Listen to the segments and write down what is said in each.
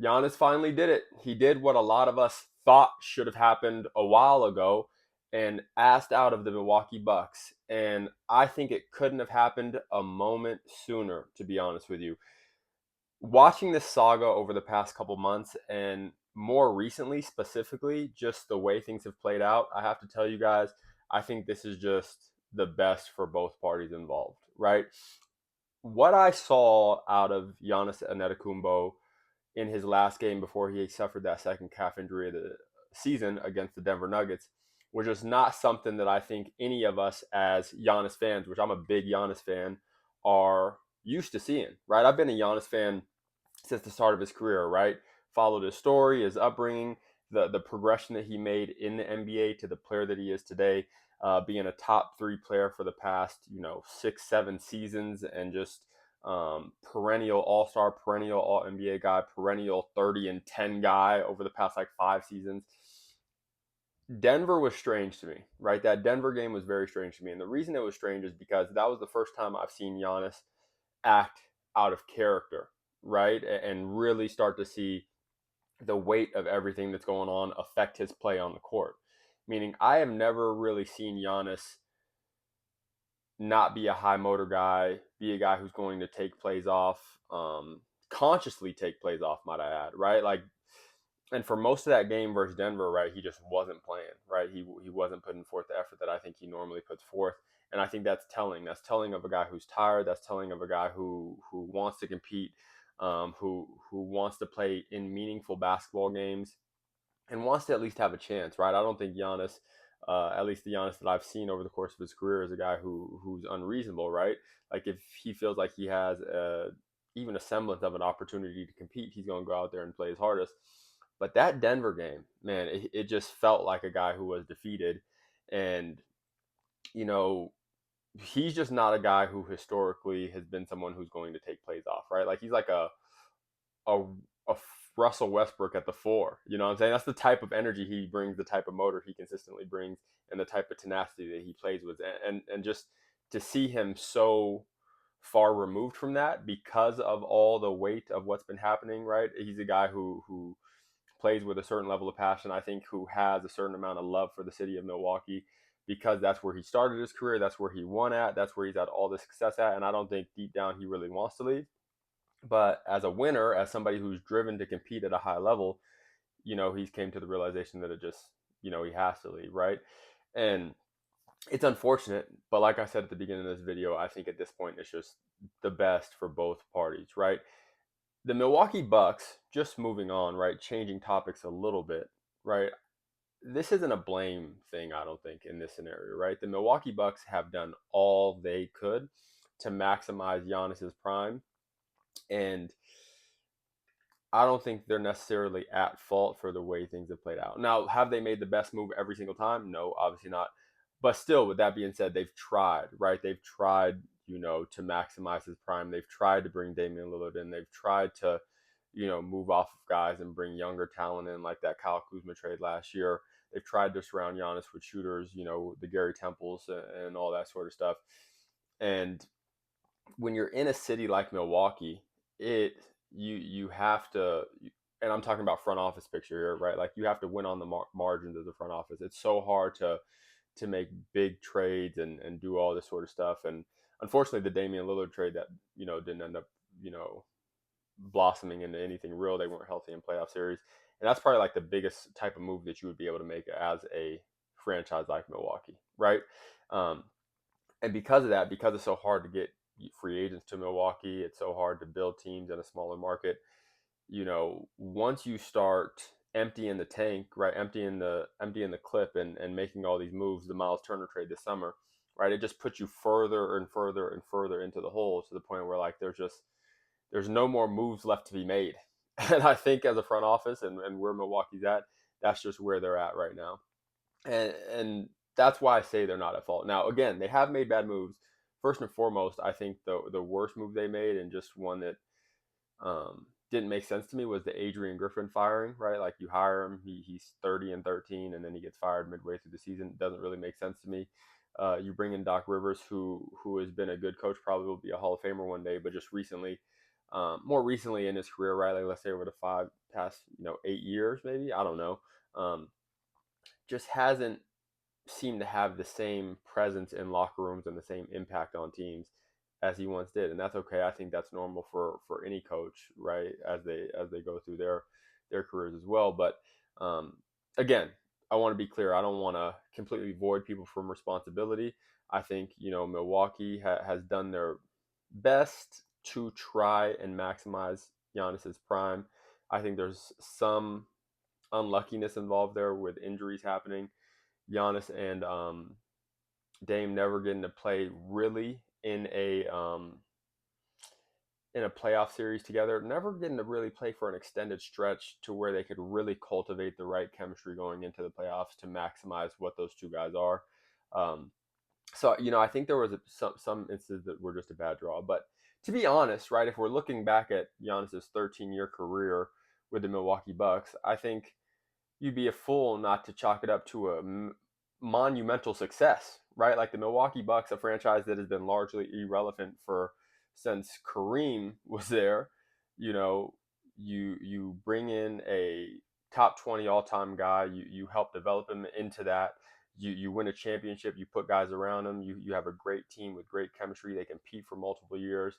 Giannis finally did it. He did what a lot of us thought should have happened a while ago and asked out of the Milwaukee Bucks. And I think it couldn't have happened a moment sooner, to be honest with you. Watching this saga over the past couple months and more recently, specifically, just the way things have played out, I have to tell you guys, I think this is just the best for both parties involved, right? What I saw out of Giannis Antetokounmpo in his last game before he suffered that second calf injury of the season against the Denver Nuggets was just not something that I think any of us as Giannis fans, which I'm a big Giannis fan, are used to seeing, right? I've been a Giannis fan since the start of his career, right? Followed his story, his upbringing, the progression that he made in the NBA to the player that he is today, being a top three player for the past, 6, 7 seasons, and just perennial All Star, perennial All NBA guy, perennial 30-10 guy over the past like 5 seasons. Denver was strange to me, right? That Denver game was very strange to me. And the reason it was strange is because that was the first time I've seen Giannis act out of character, right? And really start to see the weight of everything that's going on affect his play on the court. Meaning, I have never really seen Giannis not be a high motor guy, be a guy who's going to take plays off, consciously take plays off, might I add, right? Like, and for most of that game versus Denver, right, he just wasn't playing, right? He wasn't putting forth the effort that I think he normally puts forth, and I think that's telling. That's telling of a guy who's tired. That's telling of a guy who wants to compete, who wants to play in meaningful basketball games, and wants to at least have a chance, right? I don't think Giannis, at least the Giannis that I've seen over the course of his career, is a guy who's unreasonable, right? Like if he feels like he has even a semblance of an opportunity to compete, he's going to go out there and play his hardest. But that Denver game, man, it just felt like a guy who was defeated, and you know he's just not a guy who historically has been someone who's going to take plays off, right? Like he's like a, a Russell Westbrook at the four. You know what I'm saying? That's the type of energy he brings, the type of motor he consistently brings, and the type of tenacity that he plays with. And just to see him so far removed from that because of all the weight of what's been happening, right? He's a guy who plays with a certain level of passion, I think, who has a certain amount of love for the city of Milwaukee because that's where he started his career, that's where he won at, that's where he's had all the success at, and I don't think deep down he really wants to leave. But as a winner, as somebody who's driven to compete at a high level, he's came to the realization that it just, he has to leave, right? And it's unfortunate, but like I said at the beginning of this video, I think at this point it's just the best for both parties, right? The Milwaukee Bucks, just moving on, right? Changing topics a little bit, right? This isn't a blame thing, I don't think, in this scenario, right? The Milwaukee Bucks have done all they could to maximize Giannis's prime, and I don't think they're necessarily at fault for the way things have played out. Now, have they made the best move every single time? No, obviously not. But still, with that being said, they've tried, right? They've tried, to maximize his prime. They've tried to bring Damian Lillard in. They've tried to, move off of guys and bring younger talent in, like that Kyle Kuzma trade last year. They've tried to surround Giannis with shooters, the Gary Temples and all that sort of stuff. And when you're in a city like Milwaukee, it you have to, and I'm talking about front office picture here, right? Like you have to win on the margins of the front office. It's so hard to make big trades and do all this sort of stuff. And unfortunately, the Damian Lillard trade that didn't end up blossoming into anything real. They weren't healthy in playoff series, and that's probably like the biggest type of move that you would be able to make as a franchise like Milwaukee, right? Um, and because of that, because it's so hard to get free agents to Milwaukee, it's so hard to build teams in a smaller market. Once you start emptying the tank, right, emptying the clip and making all these moves, the Miles Turner trade this summer, right, it just puts you further and further and further into the hole to the point where like there's no more moves left to be made. And I think as a front office and where Milwaukee's at, that's just where they're at right now. And that's why I say they're not at fault. Now, again, they have made bad moves. First and foremost, I think the worst move they made, and just one that didn't make sense to me, was the Adrian Griffin firing. Right, like you hire him, he's 30-13, and then he gets fired midway through the season. It doesn't really make sense to me. You bring in Doc Rivers, who has been a good coach, probably will be a Hall of Famer one day, but just recently more recently in his career, right? Like let's say over the past 8 years, maybe I don't know. Um, just hasn't seemed to have the same presence in locker rooms and the same impact on teams as he once did, and that's okay. I think that's normal for any coach, right? As they go through their careers as well. But um, again, I want to be clear. I don't want to completely void people from responsibility. I think Milwaukee has done their best to try and maximize Giannis's prime. I think there's some unluckiness involved there with injuries happening. Giannis and Dame never getting to play really in a playoff series together, never getting to really play for an extended stretch to where they could really cultivate the right chemistry going into the playoffs to maximize what those two guys are. Um, so I think there was some instances that were just a bad draw. But to be honest, right, if we're looking back at Giannis's 13-year career with the Milwaukee Bucks, I think you'd be a fool not to chalk it up to a monumental success, right? Like the Milwaukee Bucks, a franchise that has been largely irrelevant for since Kareem was there. You know, you bring in a top 20 all time guy. You help develop him into that. You win a championship. You put guys around him. You have a great team with great chemistry. They compete for multiple years.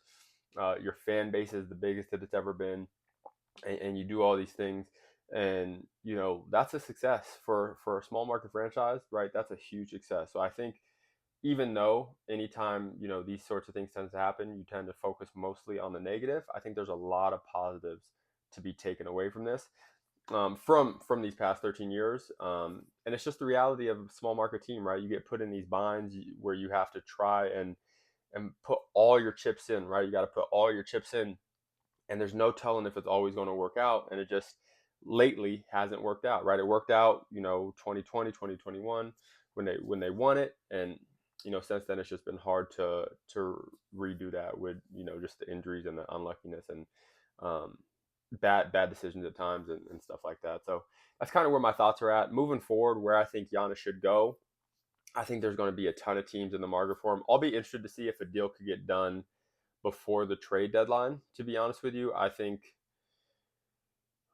Your fan base is the biggest that it's ever been, and you do all these things, and that's a success for a small market franchise, right? That's a huge success. So I think even though anytime these sorts of things tend to happen, you tend to focus mostly on the negative, I think there's a lot of positives to be taken away from this, from these past 13 years. And it's just the reality of a small market team, right? You get put in these binds where you have to try and put all your chips in, right? You got to put all your chips in, and there's no telling if it's always going to work out, and it just lately hasn't worked out, right? It worked out 2020, 2021 when they won it, and since then it's just been hard to redo that with just the injuries and the unluckiness and um, bad decisions at times, and stuff like that. So that's kind of where my thoughts are at moving forward, where I think Giannis should go. I think there's going to be a ton of teams in the market for him. I'll be interested to see if a deal could get done before the trade deadline, to be honest with you. I think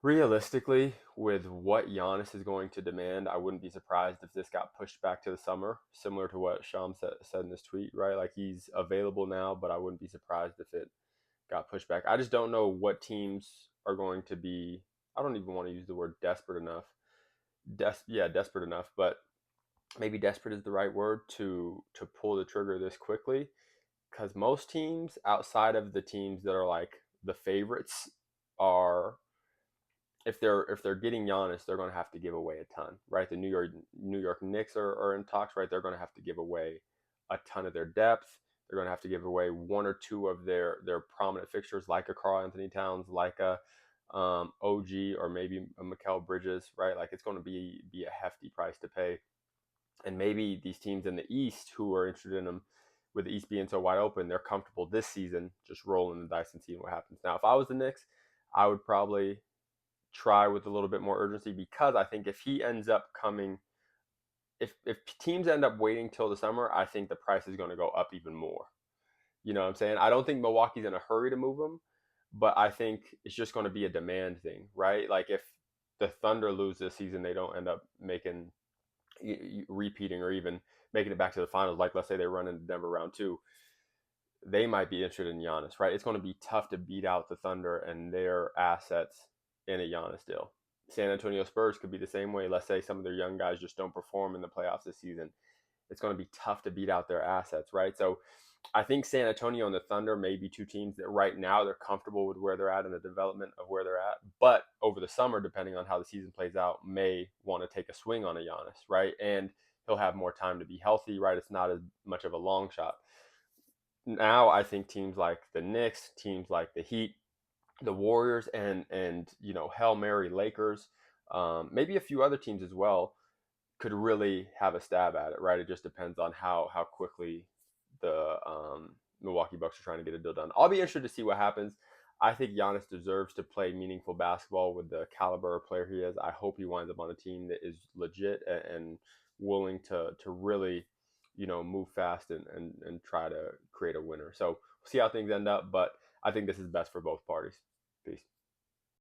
realistically, with what Giannis is going to demand, I wouldn't be surprised if this got pushed back to the summer, similar to what Sham said in this tweet, right? Like he's available now, but I wouldn't be surprised if it got pushed back. I just don't know what teams are going to be, I don't even want to use the word desperate enough. Yeah, desperate enough, but maybe desperate is the right word to pull the trigger this quickly, because most teams outside of the teams that are like the favorites are, if they're getting Giannis, they're going to have to give away a ton, right? The New York Knicks are in talks, right? They're going to have to give away a ton of their depth. They're going to have to give away one or two of their prominent fixtures, like a Karl Anthony Towns, like a OG, or maybe a Mikal Bridges, right? Like it's going to be a hefty price to pay, and maybe these teams in the East who are interested in them, with the East being so wide open, they're comfortable this season just rolling the dice and seeing what happens. Now, if I was the Knicks, I would probably try with a little bit more urgency, because I think if he ends up coming, if teams end up waiting till the summer, I think the price is going to go up even more. You know what I'm saying? I don't think Milwaukee's in a hurry to move him, but I think it's just going to be a demand thing, right? Like if the Thunder lose this season, they don't end up making repeating or even making it back to the finals. Like let's say they run into Denver round two, they might be interested in Giannis, right? It's going to be tough to beat out the Thunder and their assets in a Giannis deal. San Antonio Spurs could be the same way. Let's say some of their young guys just don't perform in the playoffs this season. It's going to be tough to beat out their assets, right? So I think San Antonio and the Thunder may be two teams that right now they're comfortable with where they're at and the development of where they're at. But over the summer, depending on how the season plays out, may want to take a swing on a Giannis, right? And he'll have more time to be healthy, right? It's not as much of a long shot. Now I think teams like the Knicks, teams like the Heat, the Warriors, and Hail Mary Lakers, maybe a few other teams as well, could really have a stab at it, right? It just depends on how quickly the Milwaukee Bucks are trying to get a deal done. I'll be interested to see what happens. I think Giannis deserves to play meaningful basketball with the caliber of player he is. I hope he winds up on a team that is legit and willing to really, move fast and try to create a winner. So we'll see how things end up. But I think this is best for both parties. Peace.